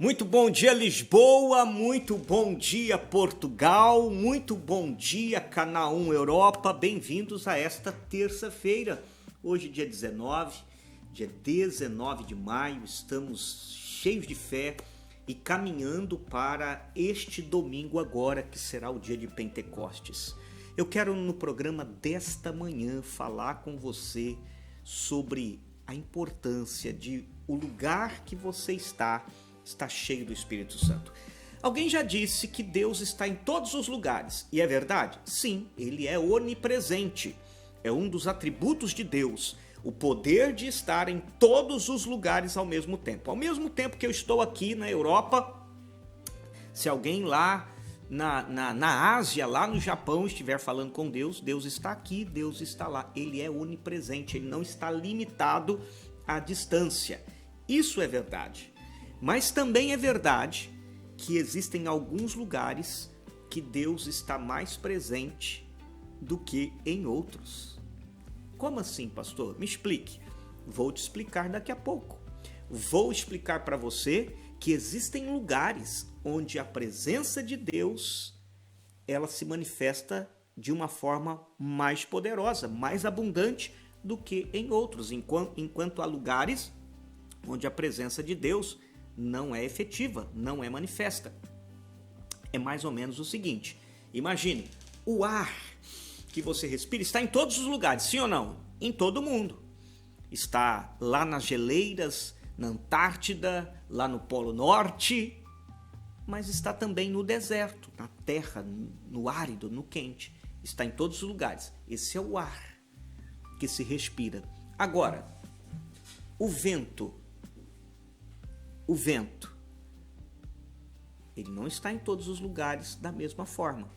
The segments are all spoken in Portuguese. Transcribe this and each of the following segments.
Muito bom dia, Lisboa, muito bom dia, Portugal, muito bom dia, Canal 1 Europa, bem-vindos a esta terça-feira, hoje dia 19 de maio, estamos cheios de fé e caminhando para este domingo agora, que será o dia de Pentecostes. Eu quero no programa desta manhã falar com você sobre a importância de o lugar que você está cheio do Espírito Santo. Alguém já disse que Deus está em todos os lugares, e é verdade? Sim, ele é onipresente. É um dos atributos de Deus, o poder de estar em todos os lugares ao mesmo tempo. Ao mesmo tempo que eu estou aqui na Europa, se alguém lá na Ásia, lá no Japão, estiver falando com Deus, Deus está aqui, Deus está lá. Ele é onipresente, ele não está limitado à distância. Isso é verdade. Mas também é verdade que existem alguns lugares que Deus está mais presente do que em outros. Como assim, pastor? Me explique. Vou te explicar daqui a pouco. Vou explicar para você que existem lugares onde a presença de Deus ela se manifesta de uma forma mais poderosa, mais abundante do que em outros, enquanto há lugares onde a presença de Deus não é efetiva, não é manifesta. É mais ou menos o seguinte: imagine, o ar que você respira está em todos os lugares, sim ou não? Em todo mundo. Está lá nas geleiras, na Antártida, lá no Polo Norte, mas está também no deserto, na terra, no árido, no quente. Está em todos os lugares. Esse é o ar que se respira. Agora, o vento, ele não está em todos os lugares da mesma forma.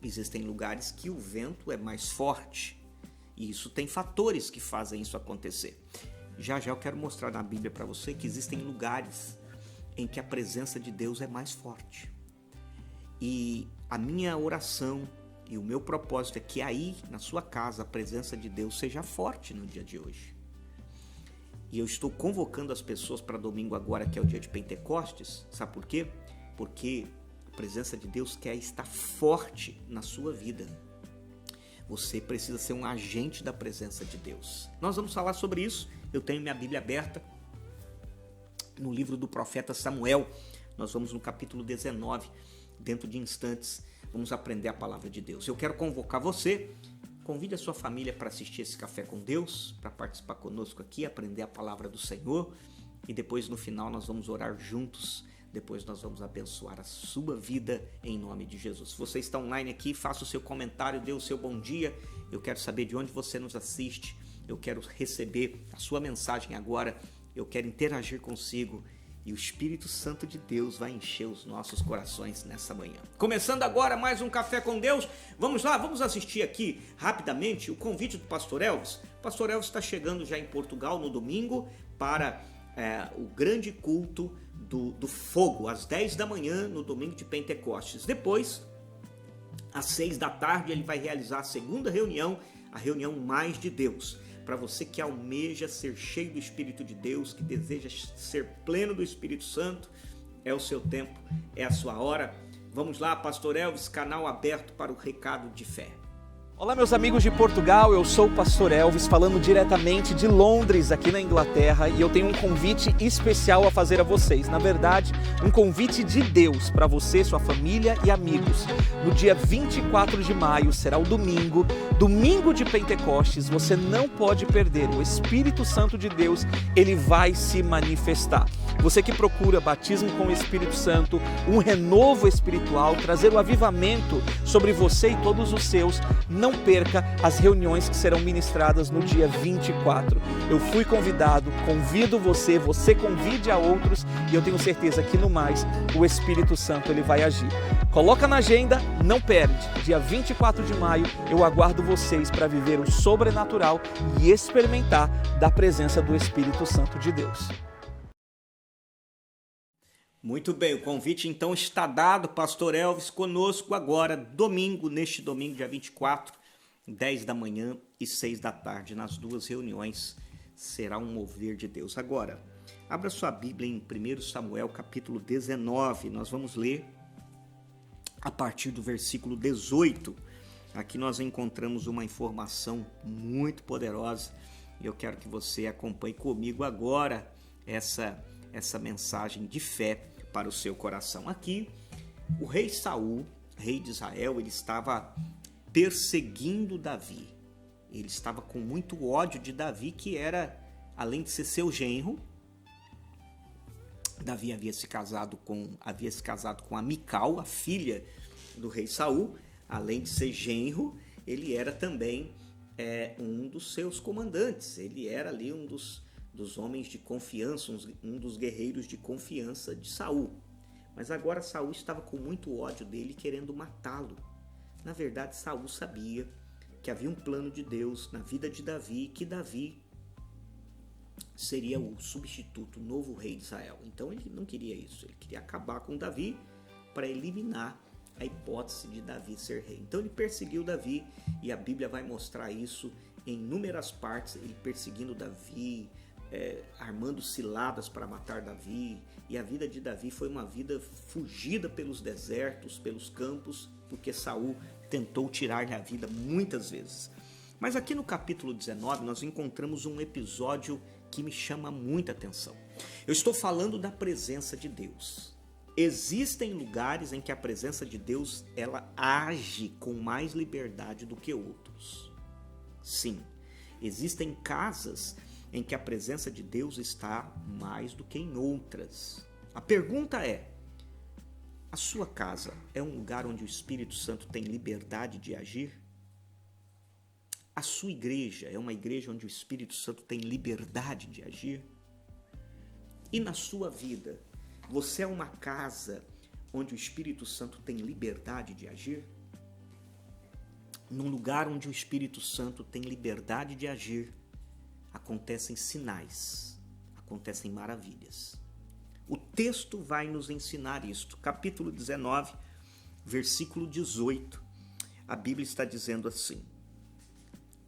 Existem lugares que o vento é mais forte, e isso tem fatores que fazem isso acontecer. Já eu quero mostrar na Bíblia para você que existem lugares em que a presença de Deus é mais forte. E a minha oração e o meu propósito é que aí, na sua casa, a presença de Deus seja forte no dia de hoje. E eu estou convocando as pessoas para domingo agora, que é o dia de Pentecostes. Sabe por quê? Porque a presença de Deus quer estar forte na sua vida. Você precisa ser um agente da presença de Deus. Nós vamos falar sobre isso. Eu tenho minha Bíblia aberta no livro do profeta Samuel. Nós vamos no capítulo 19. Dentro de instantes, vamos aprender a palavra de Deus. Eu quero convocar você. Convide a sua família para assistir esse Café com Deus, para participar conosco aqui, aprender a palavra do Senhor. E depois, no final, nós vamos orar juntos. Depois nós vamos abençoar a sua vida em nome de Jesus. Se você está online aqui, faça o seu comentário, dê o seu bom dia. Eu quero saber de onde você nos assiste. Eu quero receber a sua mensagem agora. Eu quero interagir consigo. E o Espírito Santo de Deus vai encher os nossos corações nessa manhã. Começando agora mais um Café com Deus. Vamos lá, vamos assistir aqui rapidamente o convite do Pastor Elvis. O Pastor Elvis está chegando já em Portugal no domingo para o grande culto do fogo, às 10 da manhã no domingo de Pentecostes. Depois, às 6 da tarde, ele vai realizar a segunda reunião, a reunião Mais de Deus. Para você que almeja ser cheio do Espírito de Deus, que deseja ser pleno do Espírito Santo, é o seu tempo, é a sua hora. Vamos lá, Pastor Elvis, canal aberto para o recado de fé. Olá, meus amigos de Portugal, eu sou o Pastor Elvis, falando diretamente de Londres, aqui na Inglaterra, e eu tenho um convite especial a fazer a vocês. Na verdade, um convite de Deus para você, sua família e amigos. No dia 24 de maio, será o domingo de Pentecostes, você não pode perder. O Espírito Santo de Deus, ele vai se manifestar. Você que procura batismo com o Espírito Santo, um renovo espiritual, trazer o avivamento sobre você e todos os seus, não perca as reuniões que serão ministradas no dia 24. Eu fui convidado, convido você, você convide a outros e eu tenho certeza que no mais o Espírito Santo ele vai agir. Coloca na agenda, não perde. Dia 24 de maio eu aguardo vocês para viver o sobrenatural e experimentar da presença do Espírito Santo de Deus. Muito bem, o convite então está dado, Pastor Elvis, conosco agora, neste domingo, dia 24, 10 da manhã e 6 da tarde, nas duas reuniões, será um mover de Deus. Agora, Abra sua Bíblia em 1 Samuel, capítulo 19. Nós vamos ler a partir do versículo 18. Aqui nós encontramos uma informação muito poderosa e eu quero que você acompanhe comigo agora essa mensagem de fé para o seu coração. Aqui, o rei Saul, rei de Israel, ele estava perseguindo Davi. Ele estava com muito ódio de Davi, que era, além de ser seu genro, Davi havia se casado com a Mical, a filha do rei Saul. Além de ser genro, ele era também um dos seus comandantes. Ele era ali um dos homens de confiança, um dos guerreiros de confiança de Saul. Mas agora Saul estava com muito ódio dele, querendo matá-lo. Na verdade, Saul sabia que havia um plano de Deus na vida de Davi, que Davi seria o substituto, o novo rei de Israel. Então ele não queria isso, ele queria acabar com Davi para eliminar a hipótese de Davi ser rei. Então ele perseguiu Davi e a Bíblia vai mostrar isso em inúmeras partes, ele perseguindo Davi, armando ciladas para matar Davi. E a vida de Davi foi uma vida fugida pelos desertos, pelos campos, porque Saul tentou tirar-lhe a vida muitas vezes. Mas aqui no capítulo 19 nós encontramos um episódio que me chama muita atenção. Eu estou falando da presença de Deus. Existem lugares em que a presença de Deus ela age com mais liberdade do que outros. Sim, existem casas em que a presença de Deus está mais do que em outras. A pergunta é: a sua casa é um lugar onde o Espírito Santo tem liberdade de agir? A sua igreja é uma igreja onde o Espírito Santo tem liberdade de agir? E na sua vida, você é uma casa onde o Espírito Santo tem liberdade de agir? Num lugar onde o Espírito Santo tem liberdade de agir, acontecem sinais, acontecem maravilhas. O texto vai nos ensinar isto. Capítulo 19, versículo 18. A Bíblia está dizendo assim: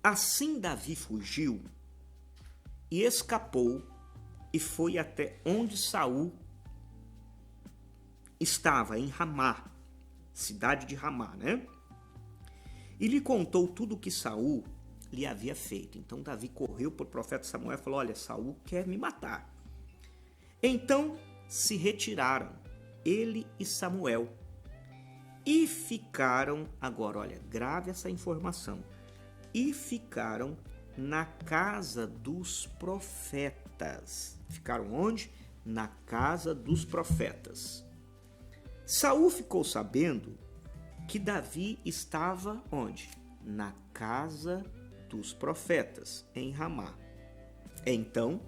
Assim Davi fugiu e escapou e foi até onde Saul estava, em Ramá, cidade de Ramá, né? E lhe contou tudo o que Saul lhe havia feito. Então Davi correu para o profeta Samuel e falou: olha, Saul quer me matar. Então se retiraram, ele e Samuel, e ficaram, agora olha, grave essa informação, e ficaram na casa dos profetas. Ficaram onde? Na casa dos profetas. Saul ficou sabendo que Davi estava onde? Na casa dos profetas, em Ramá. Então,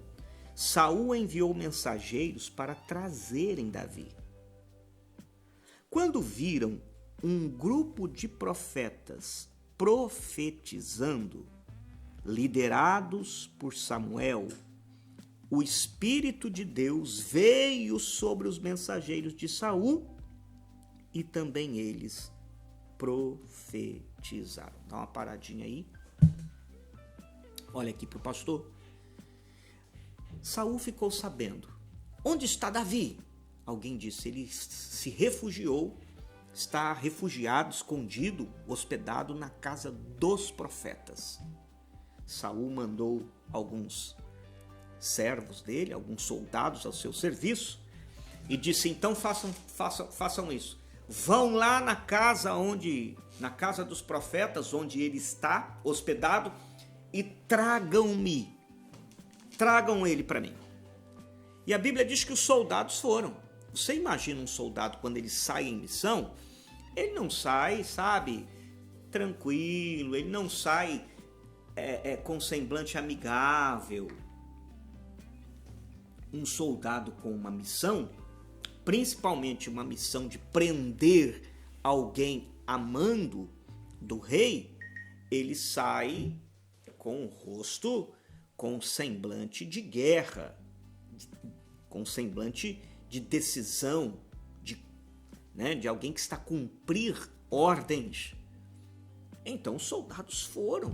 Saul enviou mensageiros para trazerem Davi. Quando viram um grupo de profetas profetizando, liderados por Samuel, o Espírito de Deus veio sobre os mensageiros de Saul e também eles profetizaram. Dá uma paradinha aí. Olha aqui para o pastor. Saul ficou sabendo. Onde está Davi? Alguém disse, ele se refugiou, está refugiado, escondido, hospedado na casa dos profetas. Saul mandou alguns servos dele, alguns soldados ao seu serviço, e disse, então façam isso. Vão lá na casa dos profetas, onde ele está hospedado, e tragam ele para mim. E a Bíblia diz que os soldados foram. Você imagina um soldado quando ele sai em missão, ele não sai, sabe, tranquilo, ele não sai com semblante amigável. Um soldado com uma missão, principalmente uma missão de prender alguém a mando do rei, ele sai com o rosto, com semblante de guerra, com semblante de decisão, de alguém que está a cumprir ordens. Então os soldados foram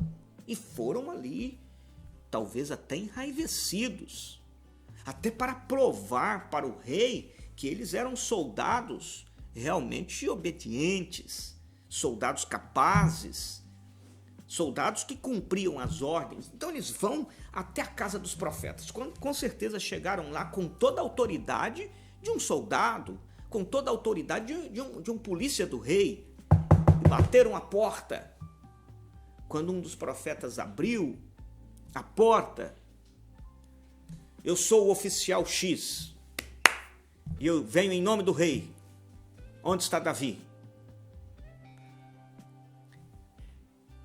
ali, talvez até enraivecidos. até para provar para o rei que eles eram soldados realmente obedientes, soldados capazes, soldados que cumpriam as ordens. Então eles vão até a casa dos profetas. Com certeza chegaram lá com toda a autoridade de um soldado, com toda a autoridade de um polícia do rei, e bateram a porta. Quando um dos profetas abriu a porta: eu sou o oficial X e eu venho em nome do rei. Onde está Davi?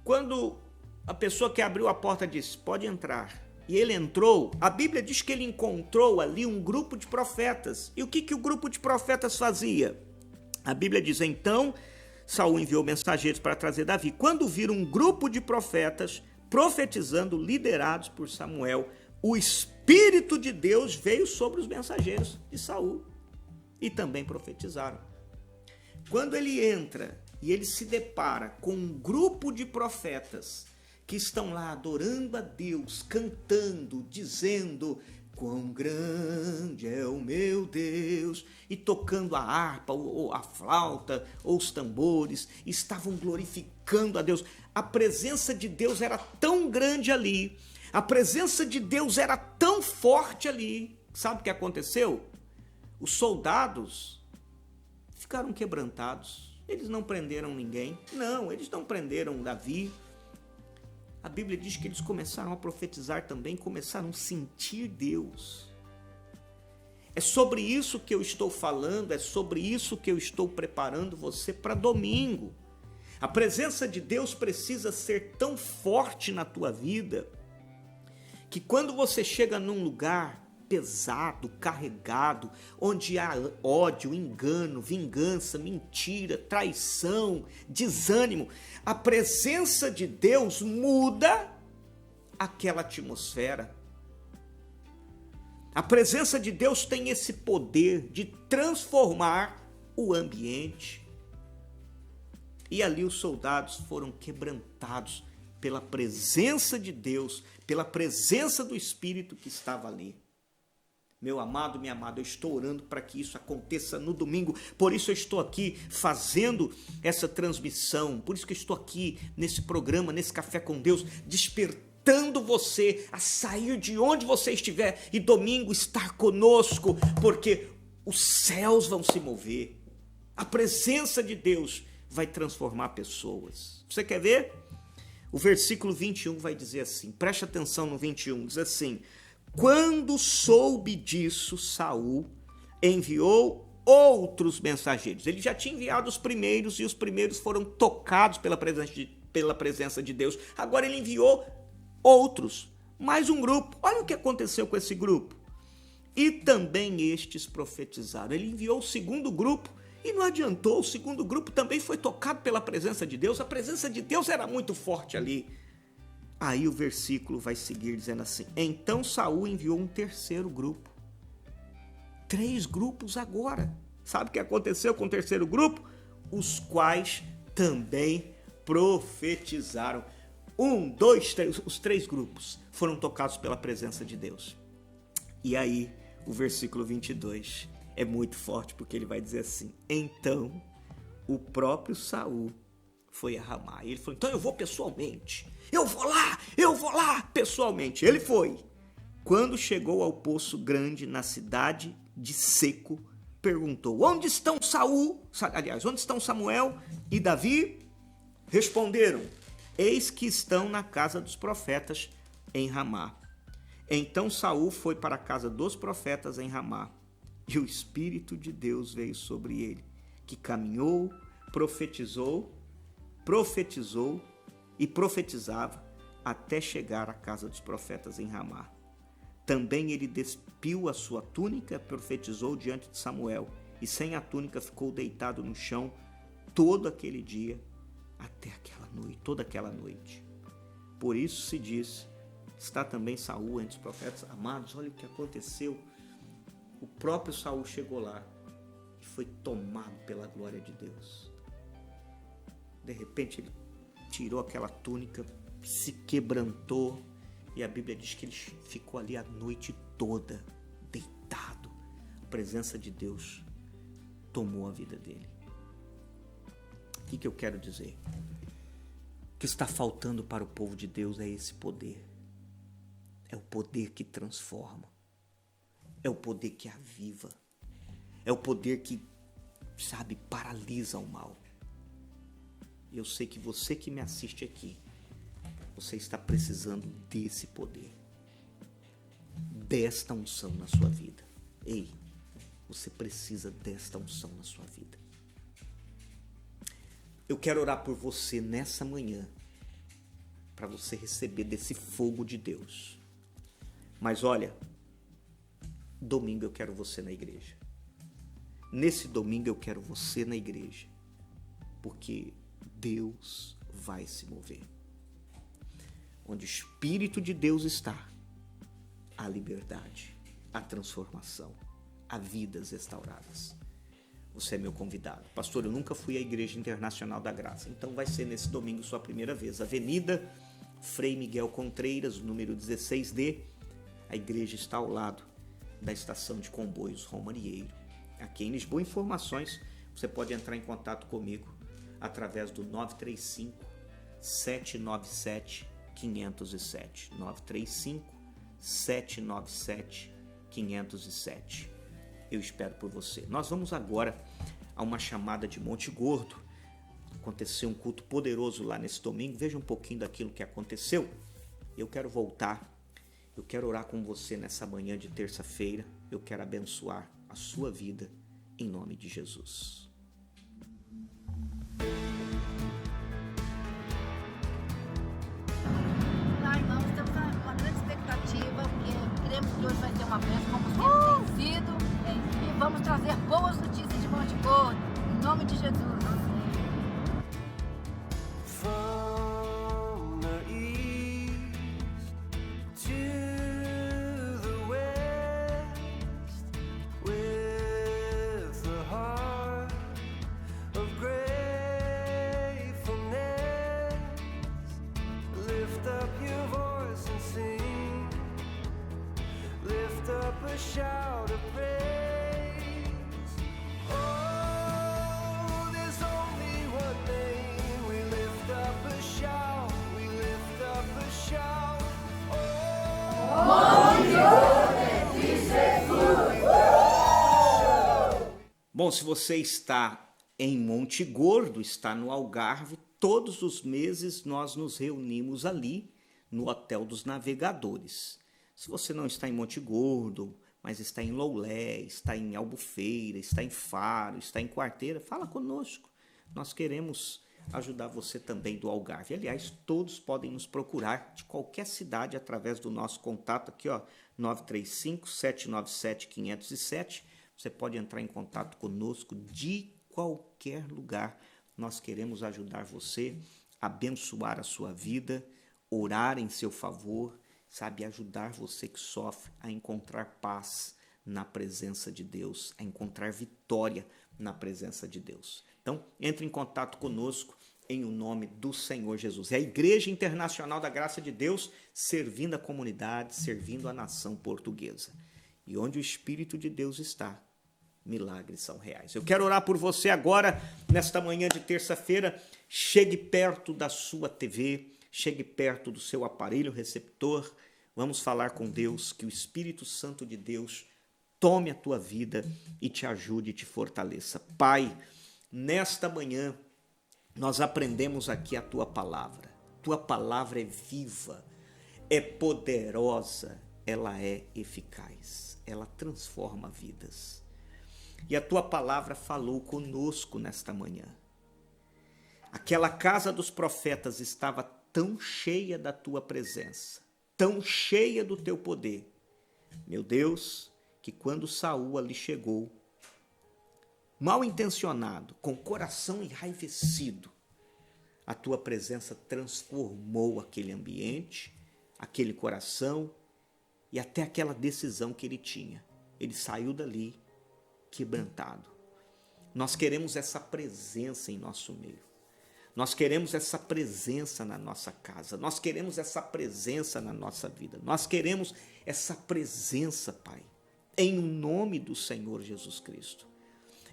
Quando a pessoa que abriu a porta disse: pode entrar, e ele entrou, a Bíblia diz que ele encontrou ali um grupo de profetas. E o que o grupo de profetas fazia? A Bíblia diz: então Saul enviou mensageiros para trazer Davi. Quando viram um grupo de profetas profetizando, liderados por Samuel, o Espírito de Deus veio sobre os mensageiros de Saul e também profetizaram. Quando ele entra e ele se depara com um grupo de profetas que estão lá adorando a Deus, cantando, dizendo: quão grande é o meu Deus, e tocando a harpa, ou a flauta, ou os tambores, estavam glorificando a Deus. A presença de Deus era tão grande ali, a presença de Deus era tão forte ali. Sabe o que aconteceu? Os soldados ficaram quebrantados. Eles não prenderam ninguém. Não, eles não prenderam Davi. A Bíblia diz que eles começaram a profetizar também, começaram a sentir Deus. É sobre isso que eu estou falando, é sobre isso que eu estou preparando você para domingo. A presença de Deus precisa ser tão forte na tua vida que quando você chega num lugar pesado, carregado, onde há ódio, engano, vingança, mentira, traição, desânimo, a presença de Deus muda aquela atmosfera. A presença de Deus tem esse poder de transformar o ambiente. E ali os soldados foram quebrantados pela presença de Deus, pela presença do Espírito que estava ali. Meu amado, minha amada, eu estou orando para que isso aconteça no domingo. Por isso eu estou aqui fazendo essa transmissão. Por isso que eu estou aqui nesse programa, nesse Café com Deus, despertando você a sair de onde você estiver e domingo estar conosco, porque os céus vão se mover. A presença de Deus vai transformar pessoas. Você quer ver? O versículo 21 vai dizer assim, preste atenção no 21, diz assim: quando soube disso, Saul enviou outros mensageiros. Ele já tinha enviado os primeiros e os primeiros foram tocados pela presença de Deus. Agora ele enviou outros, mais um grupo. Olha o que aconteceu com esse grupo. E também estes profetizaram. Ele enviou o segundo grupo e não adiantou. O segundo grupo também foi tocado pela presença de Deus. A presença de Deus era muito forte ali. Aí o versículo vai seguir dizendo assim: então Saul enviou um terceiro grupo. 3 grupos agora. Sabe o que aconteceu com o terceiro grupo? Os quais também profetizaram. 1, 2, 3, os 3 grupos foram tocados pela presença de Deus. E aí o versículo 22 é muito forte, porque ele vai dizer assim: então o próprio Saul foi a Ramá. E ele falou: então eu vou pessoalmente. Eu vou lá pessoalmente. Ele foi. Quando chegou ao poço grande na cidade de Seco, perguntou: onde estão onde estão Samuel e Davi? Responderam: eis que estão na casa dos profetas em Ramá. Então Saul foi para a casa dos profetas em Ramá, e o Espírito de Deus veio sobre ele, que caminhou, profetizou e profetizava até chegar à casa dos profetas em Ramá. Também ele despiu a sua túnica, profetizou diante de Samuel, e sem a túnica ficou deitado no chão todo aquele dia, até aquela noite, toda aquela noite. Por isso se diz: está também Saul entre os profetas. Amados, olha o que aconteceu. O próprio Saul chegou lá e foi tomado pela glória de Deus. De repente ele tirou aquela túnica, se quebrantou, e a Bíblia diz que ele ficou ali a noite toda, deitado. presença de Deus tomou a vida dele. O que eu quero dizer? O que está faltando para o povo de Deus é esse poder. É o poder que transforma. É o poder que aviva. É o poder que, paralisa o mal. Eu sei que você que me assiste aqui, você está precisando desse poder, desta unção na sua vida. Ei, você precisa desta unção na sua vida. Eu quero orar por você nessa manhã, para você receber desse fogo de Deus. Mas olha, domingo eu quero você na igreja. Nesse domingo eu quero você na igreja, porque Deus vai se mover. Onde o Espírito de Deus está, há liberdade, há transformação, há vidas restauradas. Você é meu convidado. Pastor, eu nunca fui à Igreja Internacional da Graça, então vai ser nesse domingo sua primeira vez. Avenida Frei Miguel Contreiras, número 16D. A igreja está ao lado da estação de comboios Romarieiro, aqui em Lisboa. Informações, você pode entrar em contato comigo através do 935-797-507. 935-797-507. Eu espero por você. Nós vamos agora a uma chamada de Monte Gordo. Aconteceu um culto poderoso lá nesse domingo. Veja um pouquinho daquilo que aconteceu. Eu quero voltar. Eu quero orar com você nessa manhã de terça-feira. Eu quero abençoar a sua vida em nome de Jesus. Olá, irmãos. Estamos com uma grande expectativa, porque cremos que hoje vai ter uma bênção como sempre tem sido. E vamos trazer boas notícias de Monte Gordo, em nome de Jesus. From the east to the west, with the heart of gratefulness, lift up your voice and sing, lift up a shout of praise. Oh, there's only one name, we lift up a shout, we lift up a shout. Bom, se você está em Monte Gordo, está no Algarve, todos os meses nós nos reunimos ali no Hotel dos Navegadores. Se você não está em Monte Gordo, mas está em Loulé, está em Albufeira, está em Faro, está em Quarteira, fala conosco. Nós queremos ajudar você também do Algarve. Aliás, todos podem nos procurar de qualquer cidade através do nosso contato aqui, ó, 935-797-507. Você pode entrar em contato conosco de qualquer lugar. Nós queremos ajudar você, abençoar a sua vida, orar em seu favor, ajudar você que sofre a encontrar paz na presença de Deus, a encontrar vitória na presença de Deus. Então, entre em contato conosco em o nome do Senhor Jesus. É a Igreja Internacional da Graça de Deus servindo a comunidade, servindo a nação portuguesa. E onde o Espírito de Deus está, milagres são reais. Eu quero orar por você agora, nesta manhã de terça-feira. Chegue perto da sua TV, chegue perto do seu aparelho receptor. Vamos falar com Deus, que o Espírito Santo de Deus tome a tua vida e te ajude e te fortaleça. Pai, nesta manhã nós aprendemos aqui a tua palavra. Tua palavra é viva, é poderosa, ela é eficaz, ela transforma vidas. E a tua palavra falou conosco nesta manhã. Aquela casa dos profetas estava tão cheia da tua presença, tão cheia do teu poder, meu Deus, que quando Saul ali chegou, mal intencionado, com o coração enraivecido, a tua presença transformou aquele ambiente, aquele coração e até aquela decisão que ele tinha. Ele saiu dali quebrantado. Nós queremos essa presença em nosso meio. Nós queremos essa presença na nossa casa. Nós queremos essa presença na nossa vida. Nós queremos essa presença, Pai, em nome do Senhor Jesus Cristo.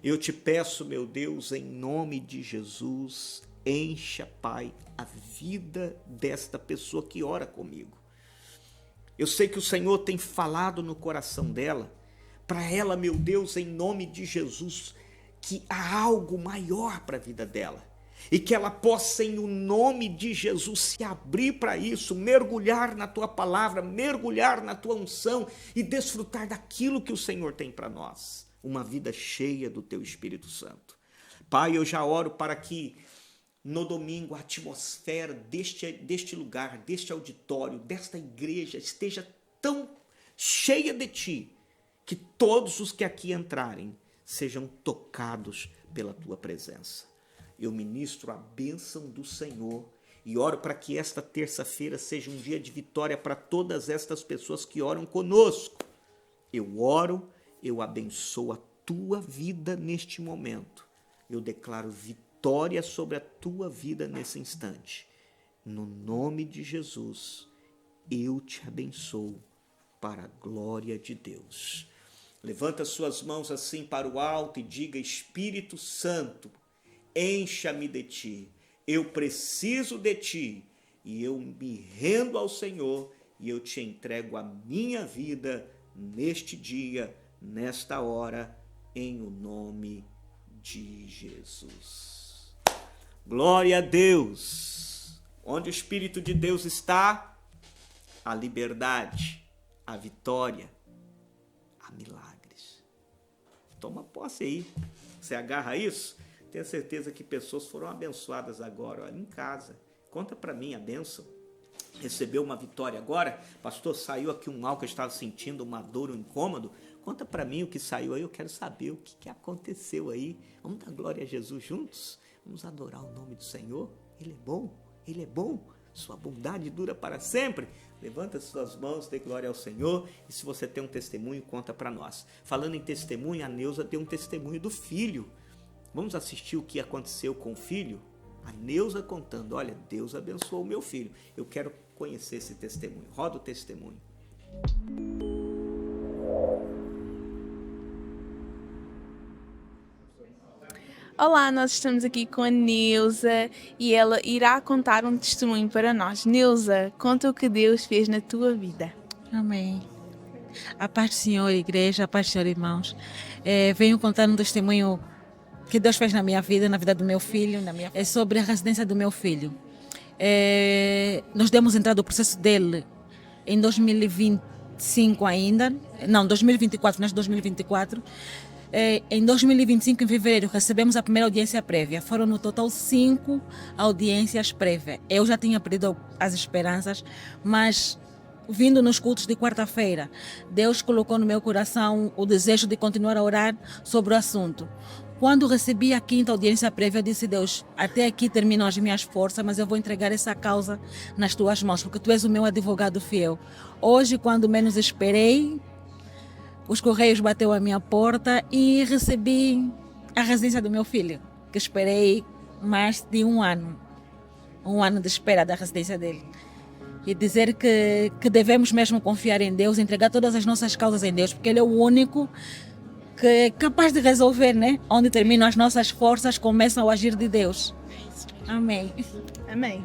Eu te peço, meu Deus, em nome de Jesus, encha, Pai, a vida desta pessoa que ora comigo. Eu sei que o Senhor tem falado no coração dela, para ela, meu Deus, em nome de Jesus, que há algo maior para a vida dela. E que ela possa, em o nome de Jesus, se abrir para isso, mergulhar na tua palavra, mergulhar na tua unção e desfrutar daquilo que o Senhor tem para nós. Uma vida cheia do teu Espírito Santo. Pai, eu já oro para que no domingo a atmosfera deste lugar, deste auditório, desta igreja esteja tão cheia de ti, que todos os que aqui entrarem sejam tocados pela tua presença. Eu ministro a bênção do Senhor e oro para que esta terça-feira seja um dia de vitória para todas estas pessoas que oram conosco. Eu oro, eu abençoo a tua vida neste momento. Eu declaro vitória sobre a tua vida nesse instante. No nome de Jesus, eu te abençoo para a glória de Deus. Levanta suas mãos assim para o alto e diga: Espírito Santo, encha-me de ti, eu preciso de ti, e eu me rendo ao Senhor, e eu te entrego a minha vida neste dia, nesta hora, em o nome de Jesus. Glória a Deus! Onde o Espírito de Deus está, a liberdade, a vitória, há milagres. Toma posse aí, você agarra isso? Tenho certeza que pessoas foram abençoadas agora, em casa. Conta para mim a bênção. Recebeu uma vitória agora? Pastor, saiu aqui um mal que eu estava sentindo, uma dor, um incômodo. Conta para mim o que saiu aí, eu quero saber o que aconteceu aí. Vamos dar glória a Jesus juntos? Vamos adorar o nome do Senhor? Ele é bom, Ele é bom. Sua bondade dura para sempre. Levanta suas mãos, dê glória ao Senhor. E se você tem um testemunho, conta para nós. Falando em testemunho, a Neuza deu um testemunho do filho. Vamos assistir o que aconteceu com o filho? A Neuza contando: olha, Deus abençoou o meu filho. Eu quero conhecer esse testemunho. Roda o testemunho. Olá, nós estamos aqui com a Neuza e ela irá contar um testemunho para nós. Neuza, conta o que Deus fez na tua vida. Amém. A paz do Senhor, igreja, a paz do Senhor, irmãos. Venho contar um testemunho que Deus fez na minha vida, na vida do meu filho, é sobre a residência do meu filho. Nós demos entrada ao processo dele em 2025 ainda, não, 2024, nós 2024. Em 2025, em fevereiro, recebemos a primeira audiência prévia. Foram no total 5 audiências prévias. Eu já tinha perdido as esperanças, mas vindo nos cultos de quarta-feira, Deus colocou no meu coração o desejo de continuar a orar sobre o assunto. Quando recebi a 5ª audiência prévia, eu disse: Deus, até aqui terminam as minhas forças, mas eu vou entregar essa causa nas tuas mãos, porque tu és o meu advogado fiel. Hoje, quando menos esperei, os Correios bateu à minha porta e recebi a residência do meu filho, que esperei mais de um ano de espera da residência dele. E dizer que devemos mesmo confiar em Deus, entregar todas as nossas causas em Deus, porque Ele é o único que é capaz de resolver, né? Onde terminam as nossas forças, começam o agir de Deus. Amém. Amém.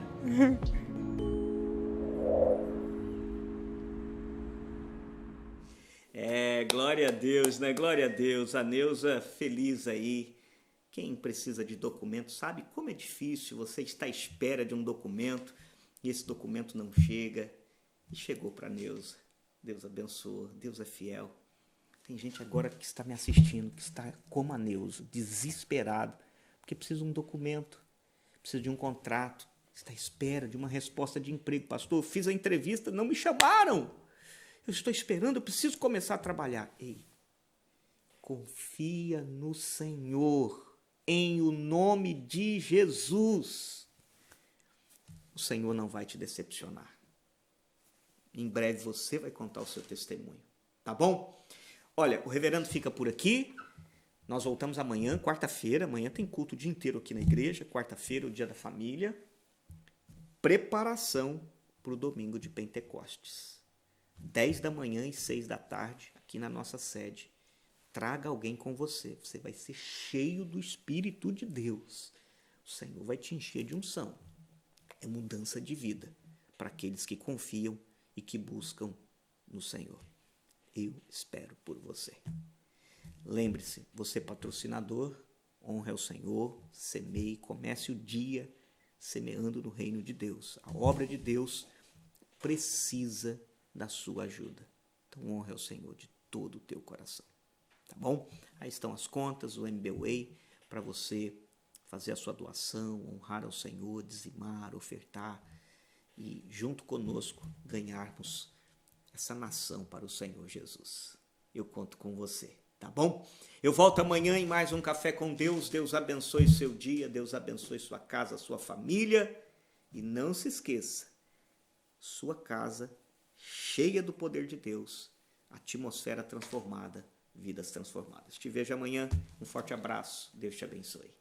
Glória a Deus, né? Glória a Deus. A Neuza feliz aí. Quem precisa de documento sabe como é difícil. Você está à espera de um documento e esse documento não chega. E chegou para a Neuza. Deus abençoa. Deus é fiel. Tem gente agora que está me assistindo, que está como a Neuza, desesperado, porque precisa de um documento, precisa de um contrato, está à espera de uma resposta de emprego. Pastor, eu fiz a entrevista, não me chamaram. Eu estou esperando, eu preciso começar a trabalhar. Ei, confia no Senhor, em o nome de Jesus. O Senhor não vai te decepcionar. Em breve você vai contar o seu testemunho, tá bom? Olha, o reverendo fica por aqui. Nós voltamos amanhã, quarta-feira. Amanhã tem culto o dia inteiro aqui na igreja. Quarta-feira, o dia da família. Preparação para o domingo de Pentecostes. 10 da manhã e 6 da tarde, aqui na nossa sede, traga alguém com você. Você vai ser cheio do Espírito de Deus. O Senhor vai te encher de unção. É mudança de vida para aqueles que confiam e que buscam no Senhor. Eu espero por você. Lembre-se, você patrocinador, honre ao Senhor, semeie, comece o dia semeando no reino de Deus. A obra de Deus precisa da sua ajuda. Então honre ao Senhor de todo o teu coração. Tá bom? Aí estão as contas, o MBWay, para você fazer a sua doação, honrar ao Senhor, dizimar, ofertar e junto conosco ganharmos essa nação para o Senhor Jesus. Eu conto com você, tá bom? Eu volto amanhã em mais um Café com Deus. Deus abençoe seu dia, Deus abençoe sua casa, sua família. E não se esqueça, sua casa cheia do poder de Deus, atmosfera transformada, vidas transformadas. Te vejo amanhã, um forte abraço, Deus te abençoe.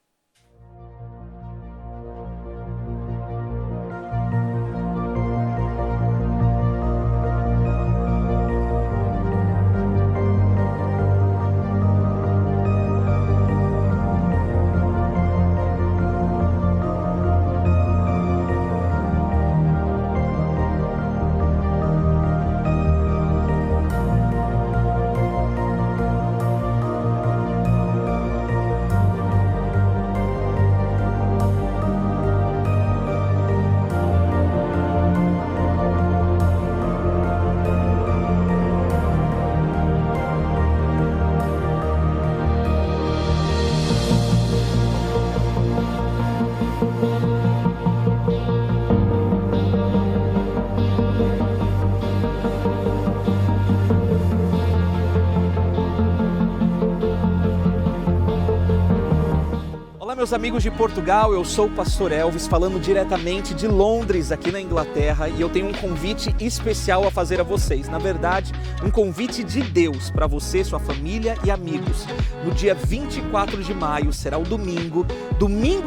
Meus amigos de Portugal, eu sou o pastor Elvis, falando diretamente de Londres, aqui na Inglaterra, e eu tenho um convite especial a fazer a vocês. Na verdade, um convite de Deus para você, sua família e amigos. No dia 24 de maio, será o domingo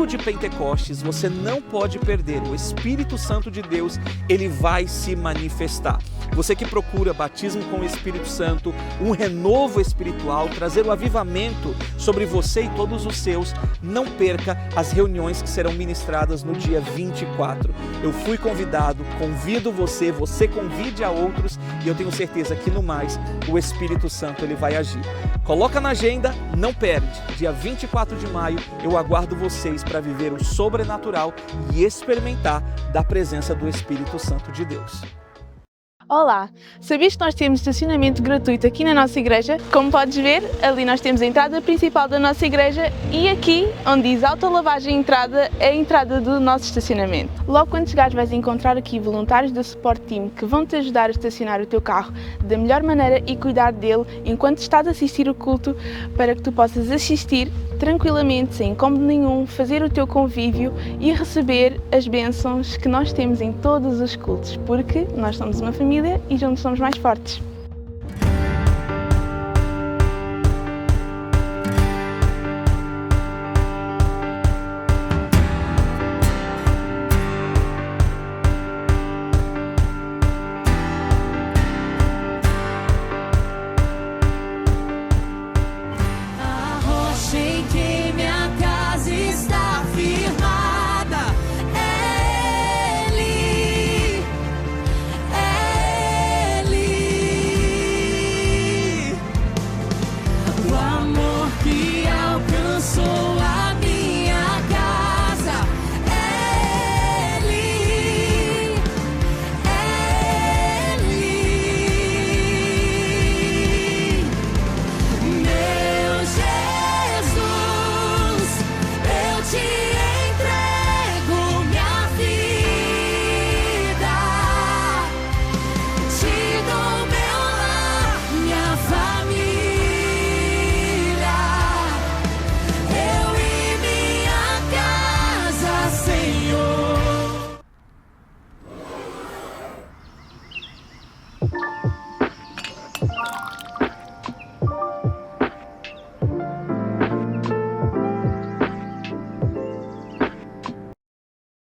de Pentecostes, você não pode perder. O Espírito Santo de Deus, ele vai se manifestar. Você que procura batismo com o Espírito Santo, um renovo espiritual, trazer o avivamento sobre você e todos os seus, não perca as reuniões que serão ministradas no dia 24. Eu fui convidado, convido você, você convide a outros e eu tenho certeza que no mais o Espírito Santo ele vai agir. Coloca na agenda, não perde. Dia 24 de maio eu aguardo vocês para viver o sobrenatural e experimentar da presença do Espírito Santo de Deus. Olá, sabias que nós temos estacionamento gratuito aqui na nossa igreja? Como podes ver, ali nós temos a entrada principal da nossa igreja e aqui, onde diz autolavagem entrada, é a entrada do nosso estacionamento. Logo quando chegares vais encontrar aqui voluntários do Support Team que vão te ajudar a estacionar o teu carro da melhor maneira e cuidar dele enquanto estás a assistir o culto, para que tu possas assistir tranquilamente, sem incómodo nenhum, fazer o teu convívio e receber as bênçãos que nós temos em todos os cultos, porque nós somos uma família e juntos somos mais fortes.